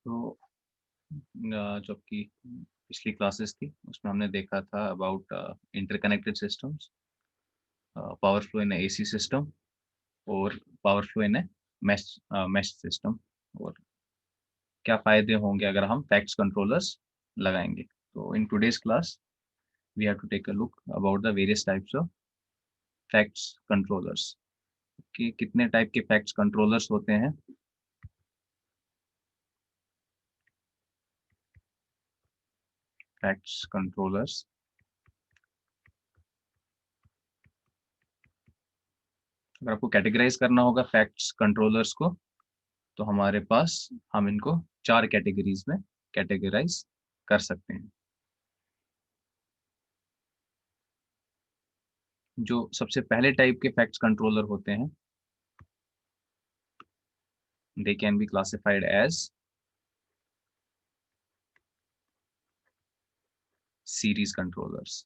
तो जो आपकी पिछली क्लासेस थी उसमें हमने देखा था about interconnected systems, power flow in AC system और power flow in mesh system, और क्या फायदे होंगे अगर हम फैक्ट्स कंट्रोलर्स लगाएंगे। तो in today's class we have to take a look about the various types of FACTS controllers, कि कितने टाइप के फैक्ट्स कंट्रोलर्स होते हैं। फैक्ट्स कंट्रोलर्स, अगर आपको कैटेगराइज करना होगा फैक्ट्स कंट्रोलर्स को, तो हमारे पास हम इनको 4 कैटेगरीज में कैटेगराइज कर सकते हैं। जो सबसे पहले टाइप के फैक्ट्स कंट्रोलर होते हैं, they can be classified as series controllers.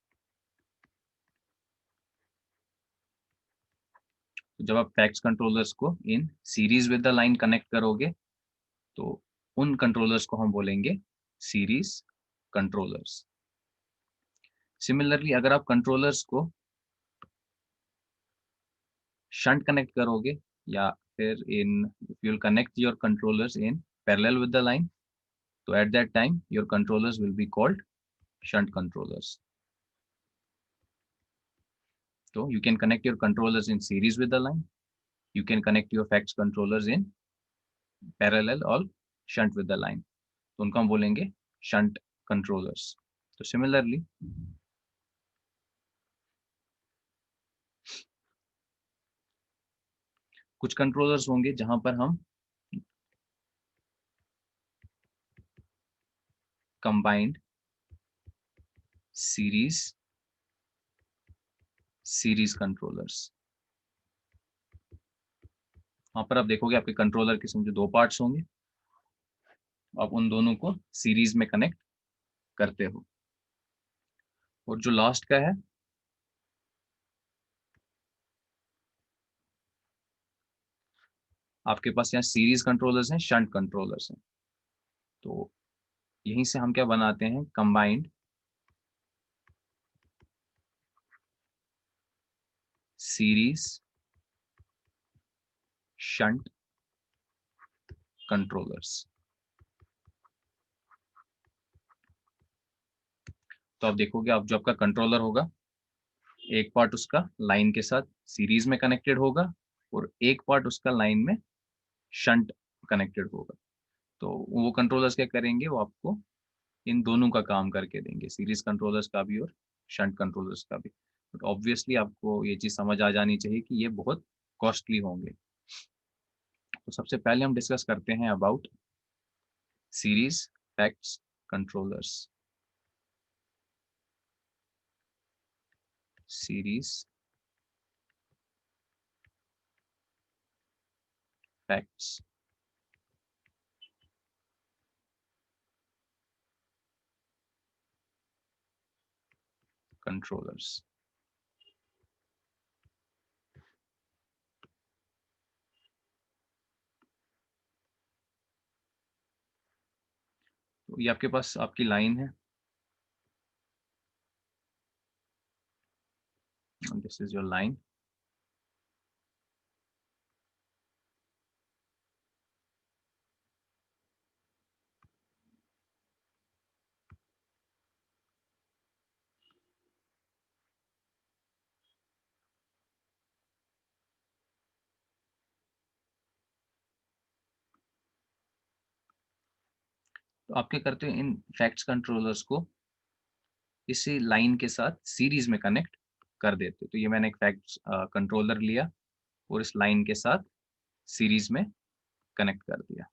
जब आप फैक्ट्स कंट्रोलर्स को in series with the line connect करोगे, तो उन कंट्रोलर्स को हम बोलेंगे सीरीज कंट्रोलर्स। सिमिलरली अगर आप कंट्रोलर्स को शंट कनेक्ट करोगे, या फिर in if you will connect your controllers in parallel with the line, तो at that time your controllers will be called shunt controllers. So you can connect your controllers in series with the line, you can connect your facts controllers in parallel or shunt with the line, तो उनको हम बोलेंगे shunt controllers. तो similarly कुछ controllers होंगे जहां पर हम combined series controllers, वहां पर आप देखोगे आपके कंट्रोलर के समझो 2 पार्ट्स होंगे, आप उन दोनों को सीरीज में कनेक्ट करते हो। और जो लास्ट का है, आपके पास यहाँ सीरीज कंट्रोलर्स हैं, शंट कंट्रोलर्स हैं, तो यहीं से हम क्या बनाते हैं, कंबाइंड सीरीज शंट कंट्रोलर्स। तो आप देखोगे, आप जो आपका कंट्रोलर होगा, एक पार्ट उसका लाइन के साथ सीरीज में कनेक्टेड होगा और एक पार्ट उसका लाइन में शंट कनेक्टेड होगा। तो वो कंट्रोलर्स क्या करेंगे, वो आपको इन दोनों का काम करके देंगे, सीरीज कंट्रोलर्स का भी और शंट कंट्रोलर्स का भी। बट ऑब्वियसली आपको ये चीज समझ आ जानी चाहिए कि ये बहुत कॉस्टली होंगे। तो सबसे पहले हम डिस्कस करते हैं about series facts controllers. Series facts controllers. तो ये आपके पास आपकी लाइन है, दिस इज योर लाइन। तो आप क्या करते हो, इन फैक्ट्स कंट्रोलर्स को इसी लाइन के साथ सीरीज में कनेक्ट कर देते हो। तो ये मैंने एक फैक्ट्स कंट्रोलर लिया और इस लाइन के साथ सीरीज में कनेक्ट कर दिया।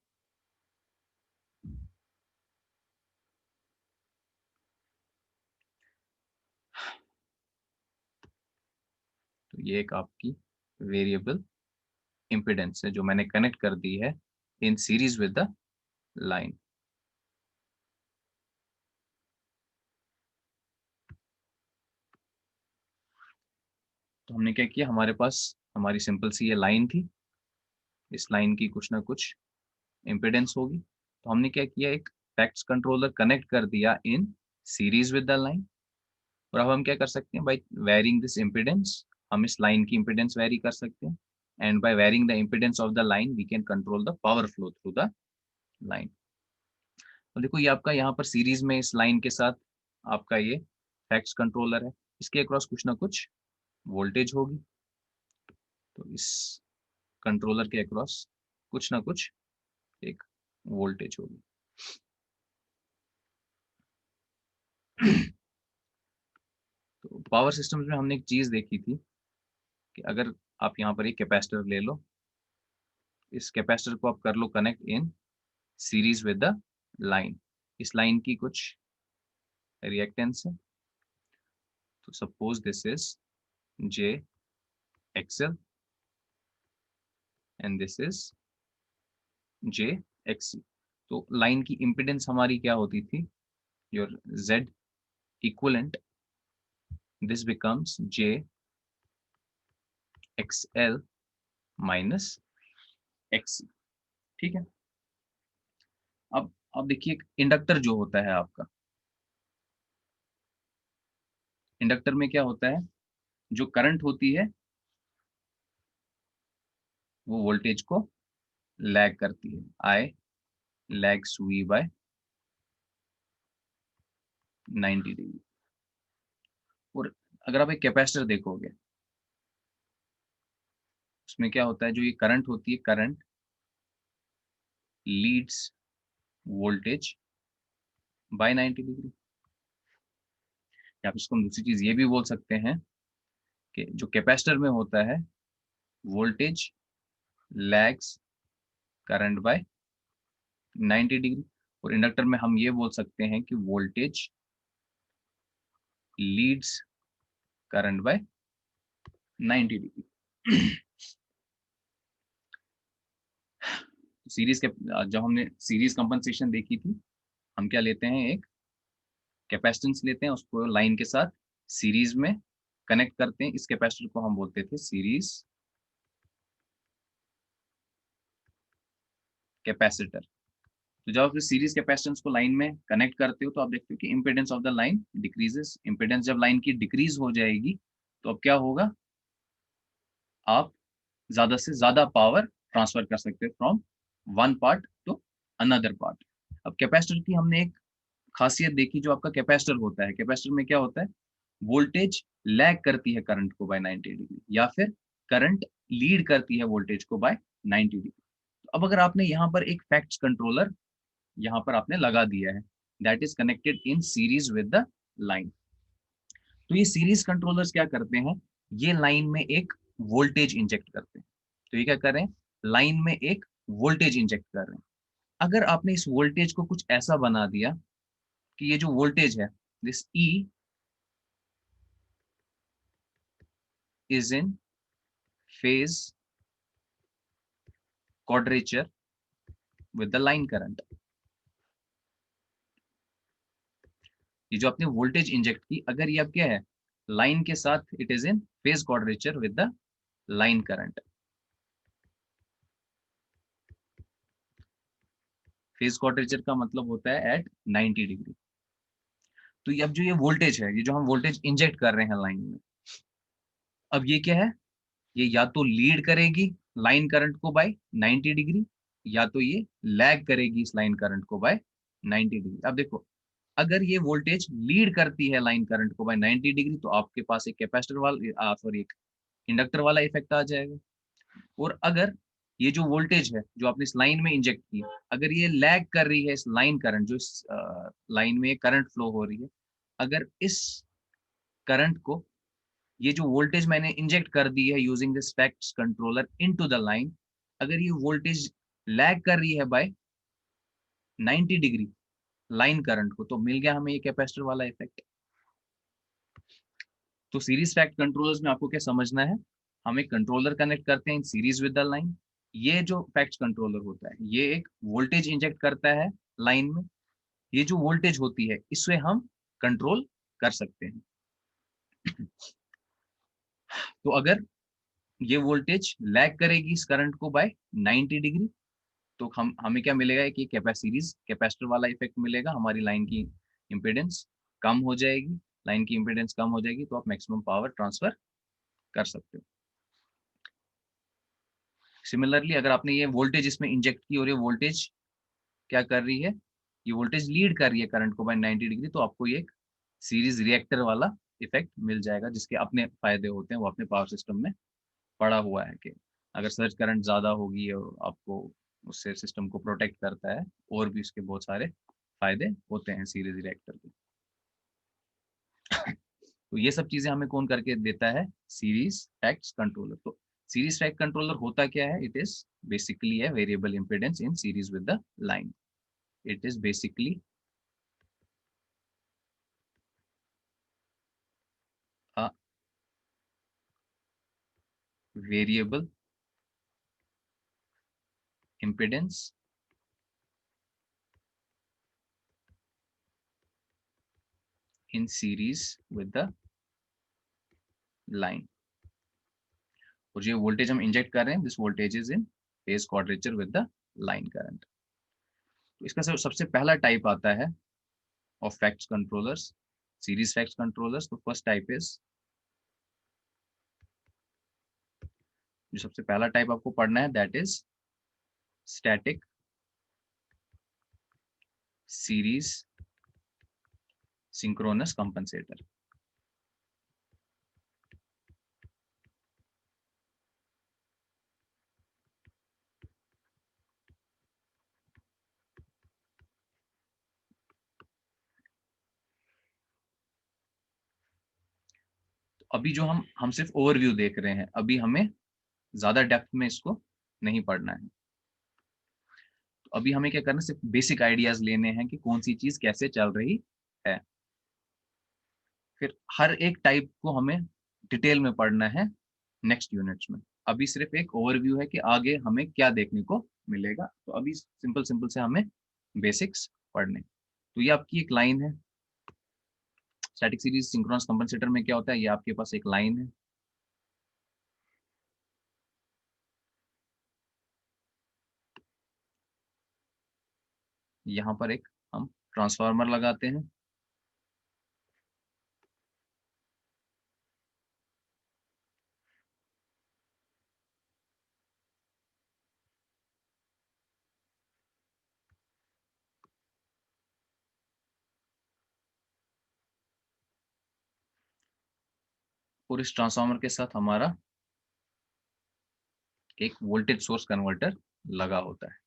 तो ये एक आपकी वेरिएबल इम्पिडेंस है जो मैंने कनेक्ट कर दी है इन सीरीज विद द लाइन। तो हमने क्या किया, हमारे पास हमारी सिंपल सी ये लाइन थी, इस लाइन की कुछ ना कुछ इम्पिडेंस होगी, तो हमने क्या किया, एक फैक्ट्स कंट्रोलर कनेक्ट कर दिया इन सीरीज विद द लाइन। और अब हम क्या कर सकते हैं, बाय वेरिंग दिस इम्पिडेंस हम इस लाइन की इम्पिडेंस वेरी कर सकते हैं, and by varying the impedance of the line we can control the power flow through the line. तो देखो ये आपका यहाँ पर सीरीज में इस लाइन के साथ आपका ये फैक्ट्स कंट्रोलर है, इसके अक्रॉस कुछ ना कुछ वोल्टेज होगी। तो इस कंट्रोलर के अक्रॉस कुछ ना कुछ एक वोल्टेज होगी। तो पावर सिस्टम्स में हमने एक चीज देखी थी कि अगर आप यहाँ पर एक कैपेसिटर ले लो, इस कैपेसिटर को आप कर लो connect in series with the line, इस लाइन की कुछ रिएक्टेंस है, तो suppose this is j XL and this is j XC. तो लाइन की इम्पिडेंस हमारी क्या होती थी, your Z equivalent, this becomes j XL minus XC. ठीक है। अब देखिए इंडक्टर जो होता है आपका, इंडक्टर में क्या होता है, जो करंट होती है वो वोल्टेज को लैग करती है, आई लैग्स वी बाय 90 डिग्री। और अगर आप एक कैपेसिटर देखोगे, उसमें क्या होता है, जो ये करंट होती है, current Leeds voltage bye 90 degree. या फिर इसको हम दूसरी चीज ये भी बोल सकते हैं कि जो कैपेसिटर में होता है, voltage lags current by 90 degree. और इंडक्टर में हम ये बोल सकते हैं कि voltage leads current by 90 degree. Series के जब हमने सीरीज कंपनसेशन देखी थी, हम क्या लेते हैं, एक कैपेसिटेंस लेते हैं, उसको लाइन के साथ सीरीज में कनेक्ट करते हैं, इस कैपेसिटर को हम बोलते थे सीरीज कैपेसिटर। तो जब आप इस सीरीज कैपेसिटेंस को लाइन में कनेक्ट करते हो, तो आप देखते हो कि impedance of the line decreases. Impedance जब लाइन की डिक्रीज हो जाएगी, तो अब क्या होगा, आप ज्यादा से ज्यादा पावर ट्रांसफर कर सकते हो from one part two another part. अब कैपेसिटर की हमने एक खासियत देखी, जो आपका कैपेसिटर होता है, कैपेसिटर में क्या होता है, वोल्टेज लैग करती है करंट को बाय 90 डिग्री, या फिर करंट लीड करती है वोल्टेज को बाय 90 डिग्री। तो अब अगर आपने यहाँ पर एक फैक्ट्स कंट्रोलर यहाँ पर आपने लगा दिया है, that is connected in series with the line, तो ये सीरीज कंट्रोलर्स क्या करते हैं, ये लाइन में एक वोल्टेज इंजेक्ट करते हैं। तो ये क्या कर रहे हैं, लाइन में एक वोल्टेज इंजेक्ट कर रहे हैं। अगर आपने इस वोल्टेज को कुछ ऐसा बना दिया कि ये जो वोल्टेज है, this E is in phase quadrature with the line current। ये जो आपने वोल्टेज इंजेक्ट की, अगर ये अब क्या है, लाइन के साथ it is in phase quadrature with the line current. Phase quadrature का मतलब होता है एट 90 डिग्री। तो ये अब जो ये वोल्टेज है, ये जो हम वोल्टेज इंजेक्ट कर रहे हैं लाइन में, अब ये क्या है, ये या तो लीड करेगी लाइन करंट को बाय 90 डिग्री, या तो ये लैग करेगी इस लाइन करंट को बाय 90 डिग्री। अब देखो, अगर ये वोल्टेज लीड करती है लाइन करंट को बाय 90 डिग्री, तो आपके पास एक कैपेसिटर वाला सॉरी एक इंडक्टर वाला इफेक्ट आ जाएगा। और अगर ये जो वोल्टेज है जो आपने इस लाइन में इंजेक्ट की, अगर ये लैग कर रही है इस लाइन करंट, जो इस लाइन में करंट फ्लो हो रही है, अगर इस करंट को, ये जो वोल्टेज मैंने इंजेक्ट कर दी है using this facts controller into the line, अगर ये वोल्टेज लैग कर रही है बाय 90 डिग्री लाइन करंट को, तो मिल गया हमें ये कैपेसिटर वाला इफेक्ट। तो सीरीज फैक्ट कंट्रोलर्स में आपको क्या समझना है, हम एक कंट्रोलर कनेक्ट करते हैं इन सीरीज विद द लाइन। ये जो फैक्ट कंट्रोलर होता है, ये एक वोल्टेज इंजेक्ट करता है लाइन में, ये जो वोल्टेज होती है इससे हम कंट्रोल कर सकते हैं। तो अगर ये वोल्टेज लैग करेगी इस करंट को बाय 90 डिग्री, तो हमें क्या मिलेगा कि सीरीज कैपेसिटर वाला इफेक्ट मिलेगा, हमारी लाइन की इम्पीडेंस कम हो जाएगी, लाइन की इम्पीडेंस कम हो जाएगी, तो आप मैक्सिमम पावर ट्रांसफर कर सकते हो। सिमिलरली अगर आपने ये वोल्टेज इसमें इंजेक्ट की और ये वोल्टेज क्या कर रही है, ये वोल्टेज लीड कर रही है करंट को बाय 90 डिग्री, तो आपको ये एक सीरीज रिएक्टर वाला इफेक्ट मिल जाएगा, जिसके अपने फायदे होते हैं, वो अपने पावर सिस्टम में पड़ा हुआ है कि अगर सर्ज करंट ज़्यादा होगी और आपको उससे सिस्टम को प्रोटेक्ट करता है, और भी उसके बहुत सारे फायदे होते हैं सीरीज रिएक्टर के। तो ये सब चीज़ें हमें कौन करके देता है, सीरीज फैक्ट्स कंट्रोलर। तो सीरीज फैक्ट कंट्रोलर होता क्या है, it is basically a variable impedance in series with the line. It is basically a variable impedance in series with the line. और जो वोल्टेज हम इंजेक्ट कर रहे हैं, this voltage is in phase quadrature with the line current. तो इसका सबसे पहला टाइप आता है of FACTS controllers, series facts controllers. तो फर्स्ट टाइप इज, जो सबसे पहला टाइप आपको पढ़ना है, that is static series synchronous compensator. अभी जो हम सिर्फ ओवरव्यू देख रहे हैं, अभी हमें ज्यादा डेप्थ में इसको नहीं पढ़ना है। तो अभी हमें क्या करना है, सिर्फ बेसिक आइडियाज लेने हैं कि कौन सी चीज कैसे चल रही है। फिर हर एक टाइप को हमें डिटेल में पढ़ना है नेक्स्ट यूनिट्स में। अभी सिर्फ एक ओवरव्यू है कि आगे हमें क्या देखने को मिलेगा। तो अभी सिंपल सिंपल से हमें बेसिक्स पढ़ने। तो ये आपकी एक लाइन है, स्टैटिक सीरीज सिंक्रोनस कंपनसेटर में क्या होता है, ये आपके पास एक लाइन है, यहाँ पर एक हम ट्रांसफार्मर लगाते हैं, और इस ट्रांसफार्मर के साथ हमारा एक वोल्टेज सोर्स कन्वर्टर लगा होता है।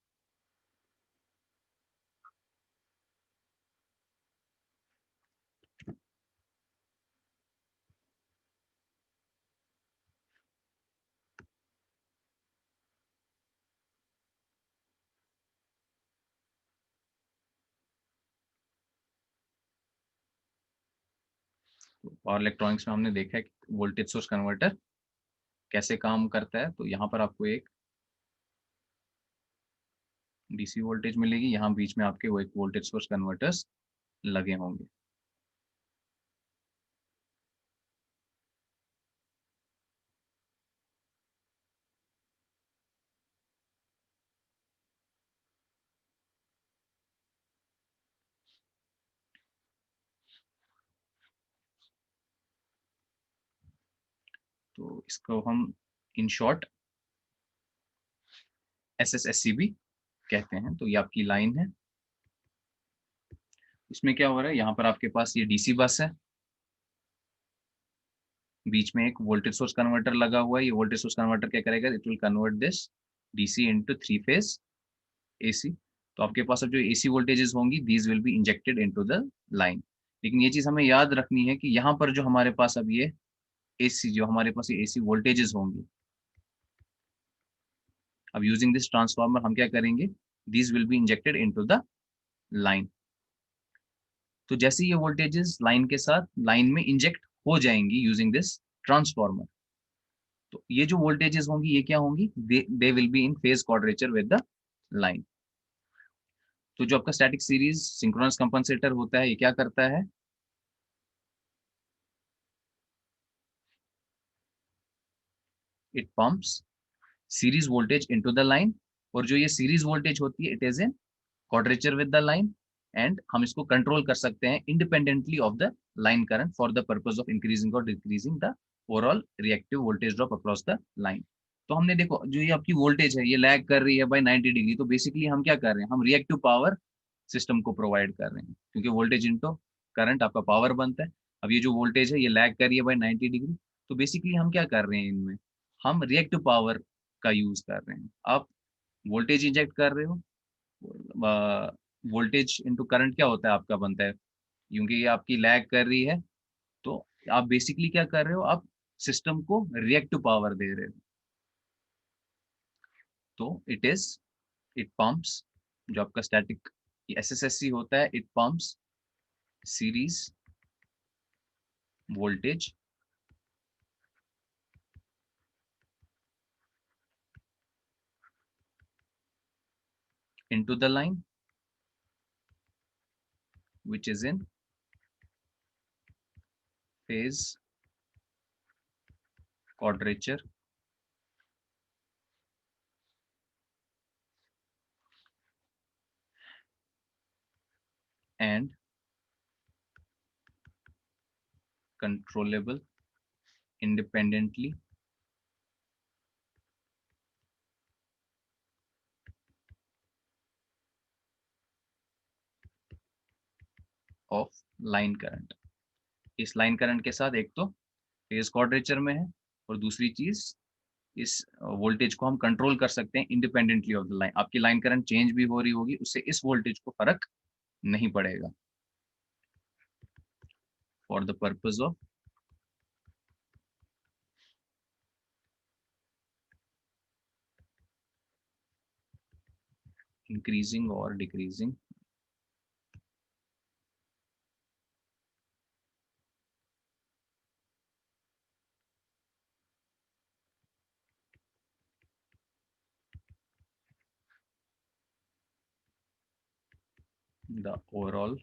तो पावर इलेक्ट्रॉनिक्स में हमने देखा है कि वोल्टेज सोर्स कन्वर्टर कैसे काम करता है। तो यहाँ पर आपको एक डीसी वोल्टेज मिलेगी, यहाँ बीच में आपके वो एक वोल्टेज सोर्स कन्वर्टर्स लगे होंगे। तो इसको हम इन शॉर्ट SSSCB कहते हैं। तो ये आपकी लाइन है, इसमें क्या हो रहा है, यहाँ पर आपके पास ये डीसी बस है, बीच में एक वोल्टेज सोर्स कन्वर्टर लगा हुआ है। ये वोल्टेज सोर्स कन्वर्टर क्या करेगा, it will convert this DC into 3 phase AC. तो आपके पास अब जो एसी वोल्टेजेस होंगी, these will be injected into the line. लेकिन ये चीज हमें याद रखनी है कि यहाँ पर जो हमारे पास अब ये एसी, जो हमारे पास ये एसी वोल्टेजेस होंगी, अब यूजिंग दिस ट्रांसफार्मर हम क्या करेंगे, these will be injected into the line. तो जैसे ये वोल्टेजेस लाइन के साथ लाइन में इंजेक्ट हो जाएंगी यूजिंग दिस ट्रांसफार्मर, तो ये जो वोल्टेजेस होंगी ये क्या होंगी, they will be in phase quadrature with the line. तो जो आपका स्टैटिक सीरीज सिंक्रोनस कंपनसेटर होता है, ये क्या करता है, it pumps series voltage into the line और जो ये सीरीज वोल्टेज होती है, it is in quadrature with the line, and हम इसको कंट्रोल कर सकते हैं independently of the line current for the purpose of increasing और decreasing the overall reactive voltage drop across the line. तो हमने देखो जो ये आपकी वोल्टेज है ये लैग कर रही है बाय 90 डिग्री, तो बेसिकली हम क्या कर रहे हैं, हम रिएक्टिव पावर सिस्टम को प्रोवाइड कर रहे हैं, क्योंकि वोल्टेज इनटू करंट आपका पावर बनता है। अब ये जो वोल्टेज है ये लैग कर रही है बाय 90 डिग्री, तो बेसिकली हम क्या कर रहे हैं, इनमें हम रिएक्टिव पावर का यूज कर रहे हैं। आप वोल्टेज इंजेक्ट कर रहे हो, वोल्टेज इनटू करंट क्या होता है आपका बनता है, क्योंकि ये आपकी लैग कर रही है, तो आप बेसिकली क्या कर रहे हो, आप सिस्टम को रिएक्टिव पावर दे रहे हो। तो इट पंप्स, जो आपका स्टैटिक एसएसएससी होता है, it pumps series voltage into the line which is in phase quadrature and controllable independently of line current। इस लाइन करंट के साथ एक तो फेज क्वाड्रेचर में है, और दूसरी चीज इस वोल्टेज को हम कंट्रोल कर सकते हैं इंडिपेंडेंटली ऑफ द लाइन। आपकी लाइन करंट चेंज भी हो रही होगी, उससे इस वोल्टेज को फर्क नहीं पड़ेगा, for the purpose of increasing और डिक्रीजिंग द ओवरऑल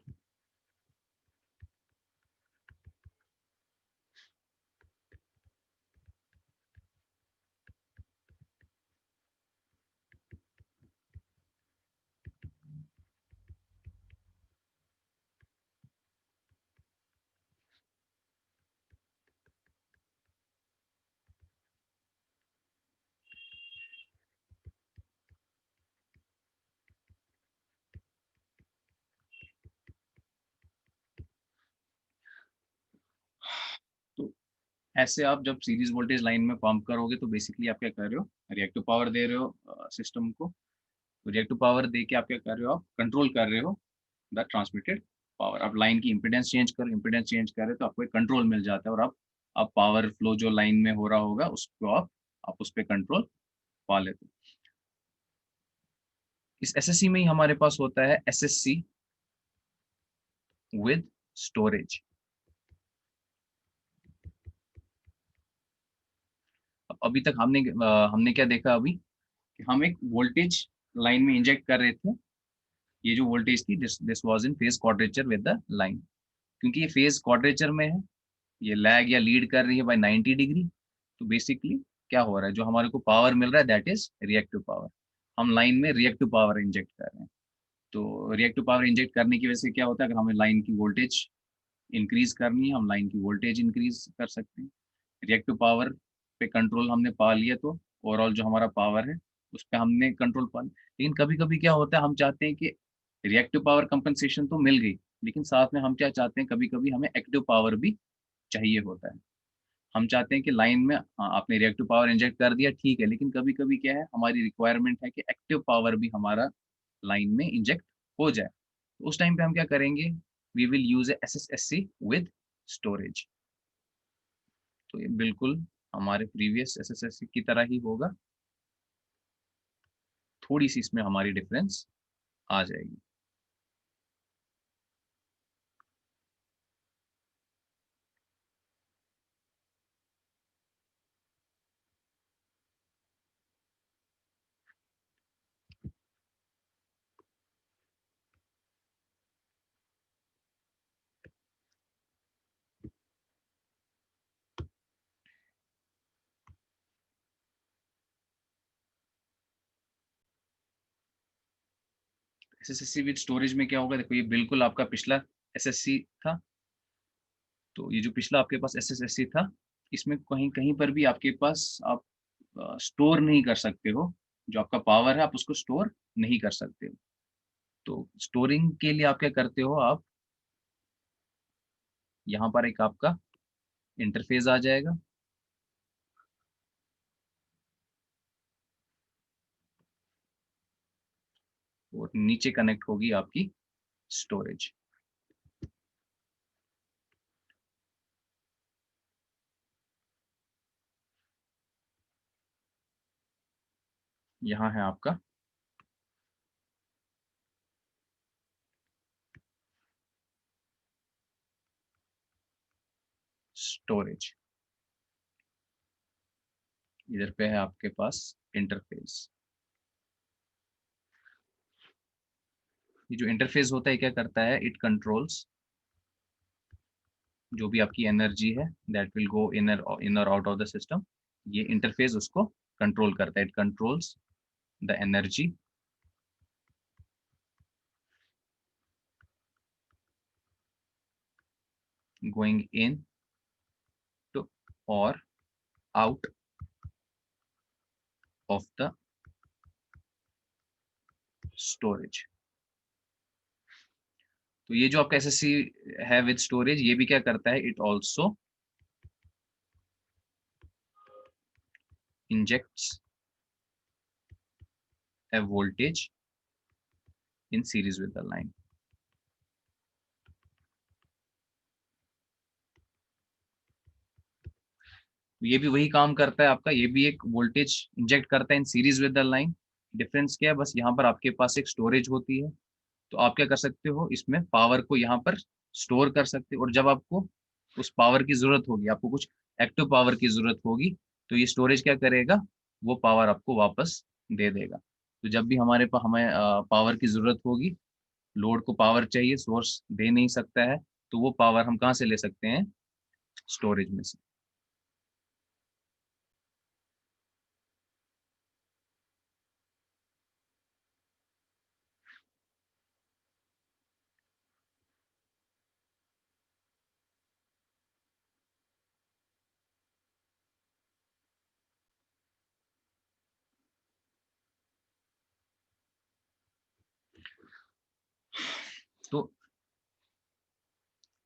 तो ऐसे आप जब सीरीज वोल्टेज लाइन में पंप करोगे तो बेसिकली आप क्या कर रहे हो, रिएक्टिव पावर दे रहे हो सिस्टम को। तो रिएक्टिव पावर दे के आप क्या कर रहे हो, आप कंट्रोल कर रहे हो द ट्रांसमिटेड पावर। आप लाइन की इम्पीडेंस चेंज करो, इम्पीडेंस चेंज कर रहे हो तो आपको एक कंट्रोल मिल जाता है, और आप पावर फ्लो जो लाइन में हो रहा होगा उसको आप उस पर कंट्रोल पा लेते हो। इस एसएससी में ही हमारे पास होता है एसएससी विद स्टोरेज। अभी तक हमने क्या देखा अभी, कि हम एक वोल्टेज लाइन में इंजेक्ट कर रहे थे। ये जो वोल्टेज थी, this this was in phase quadrature with the line. क्योंकि ये फेज क्वाड्रेचर में है, ये लैग या लीड कर रही है बाय 90 डिग्री, तो बेसिकली क्या हो रहा है, जो हमारे को पावर मिल रहा है दैट इज रिएक्टिव पावर। हम लाइन में रिएक्टिव पावर इंजेक्ट कर रहे हैं। तो रिएक्टिव पावर इंजेक्ट करने की वजह से क्या होता है, अगर हमें लाइन की वोल्टेज इंक्रीज करनी है, हम लाइन की वोल्टेज इंक्रीज कर सकते हैं। रिएक्टिव पावर पे कंट्रोल हमने पा लिया, तो ओवरऑल जो हमारा पावर है उस पर हमने कंट्रोल पा लिया। लेकिन कभी कभी क्या होता है, हम चाहते हैं कि रिएक्टिव पावर कंपनसेशन तो मिल गई, लेकिन साथ में हम क्या चाहते हैं, कभी कभी हमें एक्टिव पावर भी चाहिए होता है। हम चाहते हैं कि लाइन में, हाँ आपने रिएक्टिव पावर इंजेक्ट कर दिया ठीक है, लेकिन कभी कभी क्या है, हमारी रिक्वायरमेंट है कि एक्टिव पावर भी हमारा लाइन में इंजेक्ट हो जाए। तो उस टाइम पे हम क्या करेंगे, we will use S S S C with storage. तो ये बिल्कुल हमारे previous S S S C की तरह ही होगा, थोड़ी सी इसमें हमारी डिफरेंस आ जाएगी। SSC विद स्टोरेज में क्या होगा, देखो ये बिल्कुल आपका पिछला SSC था, तो ये जो पिछला आपके पास SSC था, इसमें कहीं कहीं पर भी आपके पास आप स्टोर नहीं कर सकते हो, जो आपका पावर है आप उसको स्टोर नहीं कर सकते हो। तो स्टोरिंग के लिए आप क्या करते हो, आप यहाँ पर एक आपका इंटरफेस आ जाएगा, और नीचे कनेक्ट होगी आपकी स्टोरेज। यहाँ है आपका स्टोरेज, इधर पे है आपके पास इंटरफेस। ये जो इंटरफेस होता है क्या करता है, इट कंट्रोल्स जो भी आपकी एनर्जी है दैट विल गो इन और आउट ऑफ द सिस्टम, ये इंटरफेस उसको कंट्रोल करता है। It controls the energy going in to or out of the storage। तो ये जो आपका SSC है विद स्टोरेज, ये भी क्या करता है, it also injects a voltage in series with the line। ये भी वही काम करता है आपका, ये भी एक वोल्टेज इंजेक्ट करता है इन series with the line. Difference क्या है, बस यहाँ पर आपके पास एक स्टोरेज होती है, तो आप क्या कर सकते हो, इसमें पावर को यहाँ पर स्टोर कर सकते हो, और जब आपको उस पावर की जरूरत होगी, आपको कुछ एक्टिव पावर की जरूरत होगी, तो ये स्टोरेज क्या करेगा, वो पावर आपको वापस दे देगा। तो जब भी हमारे पास हमें पावर की जरूरत होगी, लोड को पावर चाहिए, सोर्स दे नहीं सकता है, तो वो पावर हम कहाँ से ले सकते हैं, स्टोरेज में से। तो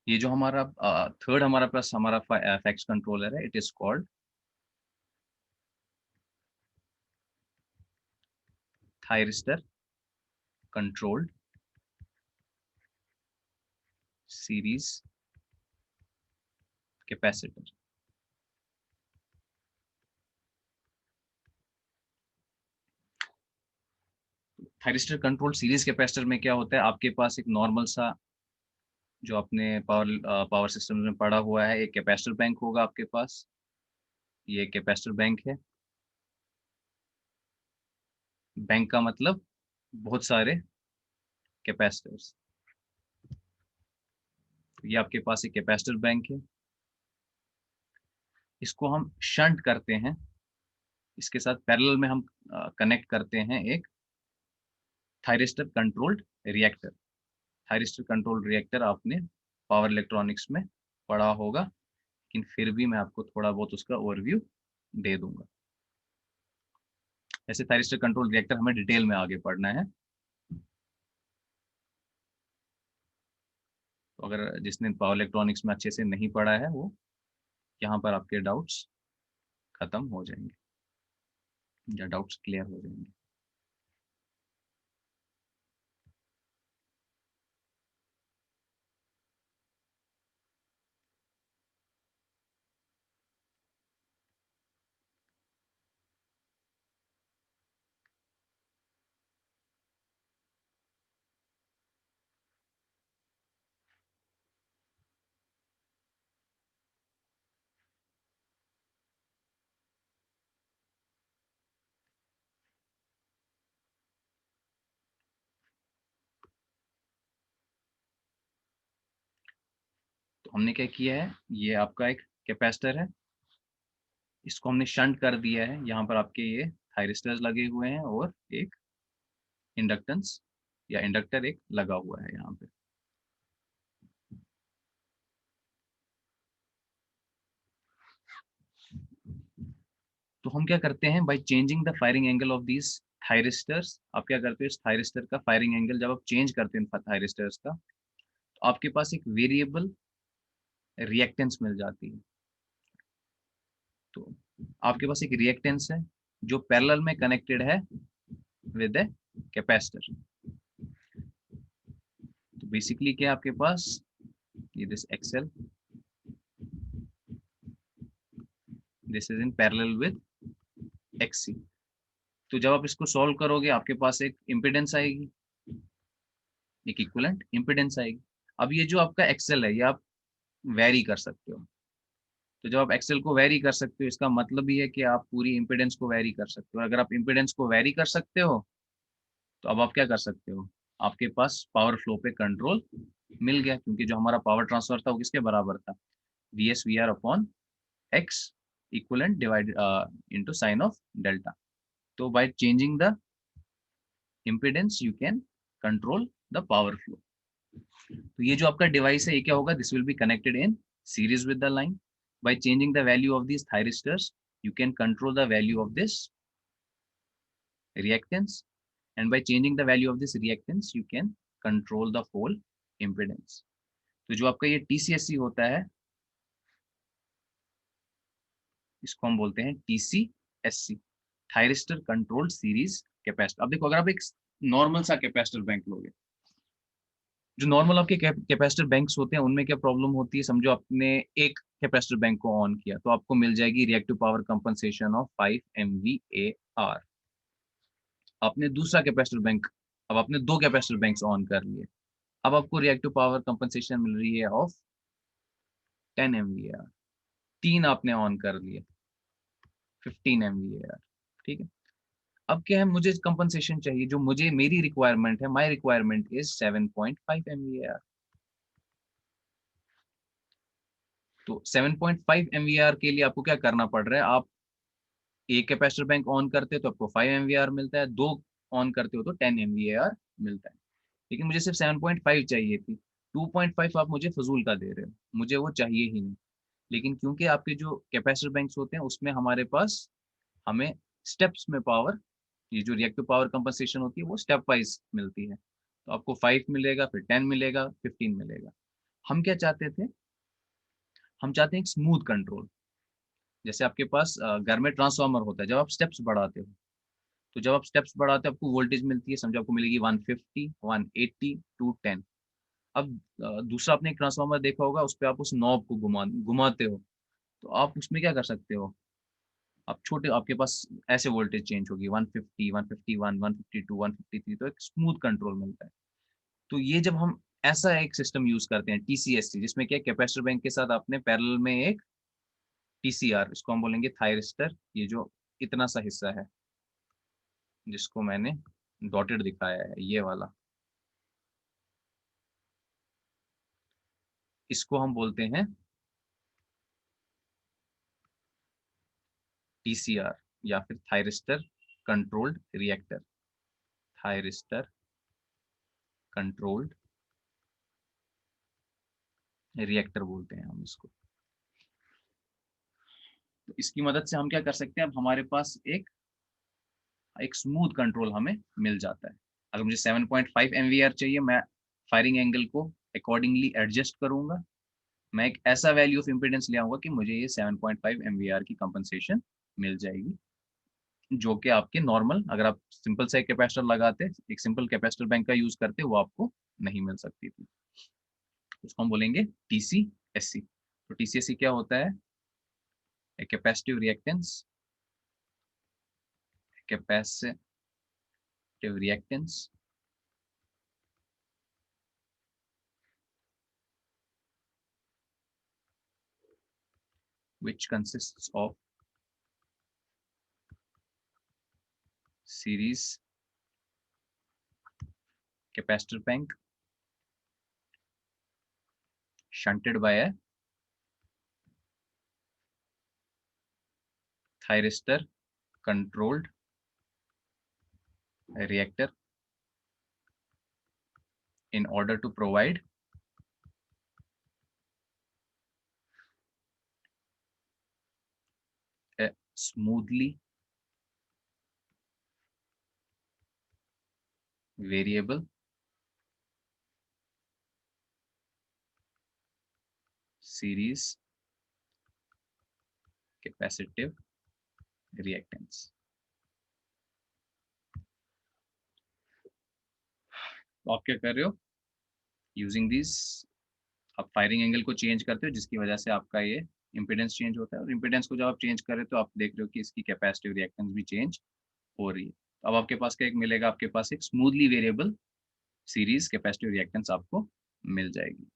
ये जो हमारा थर्ड हमारा पास हमारा फैक्स कंट्रोलर है, it is called thyristor controlled series capacitor. Thyristor controlled series capacitor में क्या होता है, आपके पास एक नॉर्मल सा जो आपने पावर सिस्टम में पढ़ा हुआ है, एक कैपेसिटर बैंक होगा आपके पास, ये कैपेसिटर बैंक है। बैंक का मतलब बहुत सारे कैपेसिटर्स, ये आपके पास एक कैपेसिटर बैंक है। इसको हम शंट करते हैं, इसके साथ पैरेलल में हम कनेक्ट करते हैं एक thyristor controlled reactor. Thyristor controlled reactor आपने पावर इलेक्ट्रॉनिक्स में पढ़ा होगा, लेकिन फिर भी मैं आपको थोड़ा बहुत उसका ओवरव्यू दे दूंगा। ऐसे थायरिस्टर कंट्रोल रिएक्टर हमें डिटेल में आगे पढ़ना है, तो अगर जिसने पावर इलेक्ट्रॉनिक्स में अच्छे से नहीं पढ़ा है, वो यहाँ पर आपके डाउट्स खत्म हो जाएंगे या डाउट्स क्लियर हो जाएंगे। तो हमने क्या किया है, ये आपका एक कैपेसिटर है, इसको हमने शंट कर दिया है, यहाँ पर आपके ये थायरिस्टर्स लगे हुए हैं और एक इंडक्टेंस या इंडक्टर एक लगा हुआ है यहाँ पे। तो हम क्या करते हैं, bye changing the firing angle of these thyristors, आप क्या करते हो, इस थायरिस्टर का फायरिंग एंगल जब आप चेंज करते हैं थायरिस्टर्स का, तो आपके पास एक वेरिएबल रिएक्टेंस मिल जाती है। तो आपके पास एक रिएक्टेंस है जो पैरेलल में कनेक्टेड है विद ए कैपेसिटर। तो बेसिकली क्या है आपके पास, ये this XL, this is in parallel with एक्ससी। तो जब आप इसको सॉल्व करोगे आपके पास एक इम्पिडेंस आएगी, एक इक्विवेलेंट इम्पिडेंस आएगी। अब ये जो आपका एक्सएल है ये आप वेरी कर सकते हो। तो जब आप एक्सएल को वेरी कर सकते हो, इसका मतलब ये है कि आप पूरी इम्पिडेंस को वेरी कर सकते हो। अगर आप इम्पिडेंस को वेरी कर सकते हो तो अब आप क्या कर सकते हो, आपके पास पावर फ्लो पे कंट्रोल मिल गया, क्योंकि जो हमारा पावर ट्रांसफर था वो किसके बराबर था, V S V R upon X equivalent divide into sine of delta. तो by changing the impedance you can control the power flow. तो ये जो आपका डिवाइस है ये क्या होगा, this will be connected in series with the line. By changing the value of these thyristors you can control the value of this reactance, and by changing the value of this reactance you can control the whole impedance. तो जो आपका ये TCSC होता है इसको हम बोलते हैं TCSC, thyristor controlled series capacitor. अब देखो अगर आप एक नॉर्मल सा कैपेसिटर बैंक लोगे, जो नॉर्मल आपके कैपेसिटर बैंक्स होते हैं उनमें क्या प्रॉब्लम होती है, समझो आपने एक कैपेसिटर बैंक को ऑन किया तो आपको मिल जाएगी reactive power compensation of 5 MVAR। आपने दूसरा कैपेसिटर बैंक, अब आपने दो कैपेसिटर बैंक्स ऑन कर लिए, अब आपको रिएक्टिव पावर कंपनसेशन मिल रही है ऑफ 10 MVAR। तीन आपने ऑन कर लिए, 15 MVAR। ठीक है, अब क्या है, मुझे कंपनसेशन चाहिए, जो मुझे मेरी रिक्वायरमेंट है, माय रिक्वायरमेंट इज 7.5 MVAR। तो 7.5 MVAR के लिए आपको क्या करना पड़ रहा है, आप एक कैपेसिटर बैंक ऑन करते हो तो आपको 5 MVAR मिलता है, दो ऑन करते हो तो 10 MVAR मिलता है। लेकिन मुझे सिर्फ 7.5 चाहिए थी, 2.5 आप मुझे फजूल का दे रहे हो, मुझे वो चाहिए ही नहीं। लेकिन क्योंकि आपके जो कैपेसिटर बैंक्स होते हैं उसमें हमारे पास, हमें स्टेप्स में पावर, ये जो रिएक्टिव पावर कंपनसेशन होती है वो स्टेप वाइज मिलती है। तो आपको 5 मिलेगा, फिर 10 मिलेगा, 15 मिलेगा। हम क्या चाहते थे, हम चाहते हैं एक स्मूथ कंट्रोल। जैसे आपके पास घर में ट्रांसफार्मर होता है, जब आप स्टेप्स बढ़ाते हो, तो जब आप स्टेप्स बढ़ाते हो आपको वोल्टेज मिलती है, समझो आपको मिलेगी 150, 180, 210। अब दूसरा आपने एक ट्रांसफार्मर देखा होगा, उस पर आप उस नॉब को घुमाते हो, तो आप उसमें क्या कर सकते हो, आप छोटे, आपके पास ऐसे वोल्टेज चेंज होगी 150, 151, 152, 153, तो एक स्मूथ कंट्रोल मिलता है। तो ये जब हम ऐसा एक सिस्टम यूज करते हैं TCSC, जिसमें क्या कैपेसिटर बैंक के साथ आपने पैरेलल में एक TCR, इसको हम बोलेंगे थायरिस्टर, ये जो इतना सा हिस्सा है जिसको मैंने डॉटेड दिखाया है, ये वाला, इसको हम बोलते हैं TCR या फिर thyristor controlled reactor, thyristor controlled reactor बोलते हैं हम इसको। तो इसकी मदद से हम क्या कर सकते हैं, अब हमारे पास एक एक स्मूथ कंट्रोल हमें मिल जाता है। अगर मुझे 7.5 MVAR चाहिए, मैं फायरिंग एंगल को अकॉर्डिंगली एडजस्ट करूंगा, मैं एक ऐसा वैल्यू ऑफ इम्पिडेंस ले आऊंगा कि मुझे ये 7.5 MVAR की कंपनसेशन मिल जाएगी, जो कि आपके नॉर्मल, अगर आप सिंपल से एक कैपेसिटर लगाते, एक सिंपल कैपेसिटर बैंक का यूज करते, वो आपको नहीं मिल सकती थी। उसको हम बोलेंगे TCSC। तो TCSC क्या होता है, a capacitive reactance, capacitive reactance which consists of series capacitor bank shunted by a thyristor controlled reactor in order to provide a smoothly variable series capacitive reactance. तो आप क्या कर रहे हो? यूजिंग दिस आप फायरिंग एंगल को change करते हो, जिसकी वजह से आपका ये इम्पीडेंस चेंज होता है, और इम्पीडेंस को जब आप चेंज कर रहे हो तो आप देख रहे हो कि इसकी कैपेसिटिव रिएक्टेंस भी चेंज हो रही है। तो अब आपके पास क्या एक मिलेगा, आपके पास एक smoothly variable series capacitive reactance आपको मिल जाएगी।